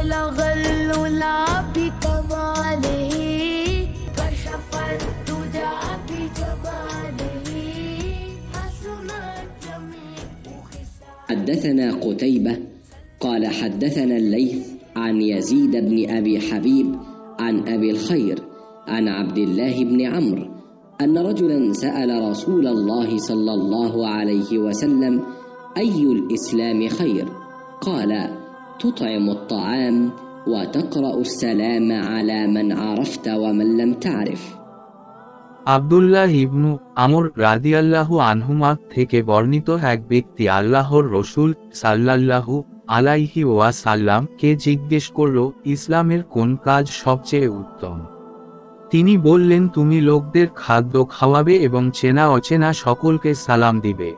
بلغ العلا بكماله كشف الدجى بجماله حسنت جميع خصاله. حدثنا قتيبة قال حدثنا الليث عن يزيد بن أبي حبيب عن أبي الخير عن عبد الله بن عمرو أن رجلا سأل رسول الله صلى الله عليه وسلم: أي الإسلام خير؟ قال: تطعم الطعام وتقرأ السلام على من عرفت ومن لم تعرف. আব্দুল্লাহ ইবনু আমর রাদিয়াল্লাহু আনহুমা থেকে বর্ণিত এক ব্যক্তি আল্লাহর রসূল সাল্লাল্লাহু আলাইহি ওয়াসাল্লাম কে জিজ্ঞেস করল, ইসলামের কোন কাজ সবচেয়ে উত্তম? তিনি বললেন, তুমি লোকদের খাদ্য খাওয়াবে এবং চেনা অচেনা সকলকে সালাম দিবে।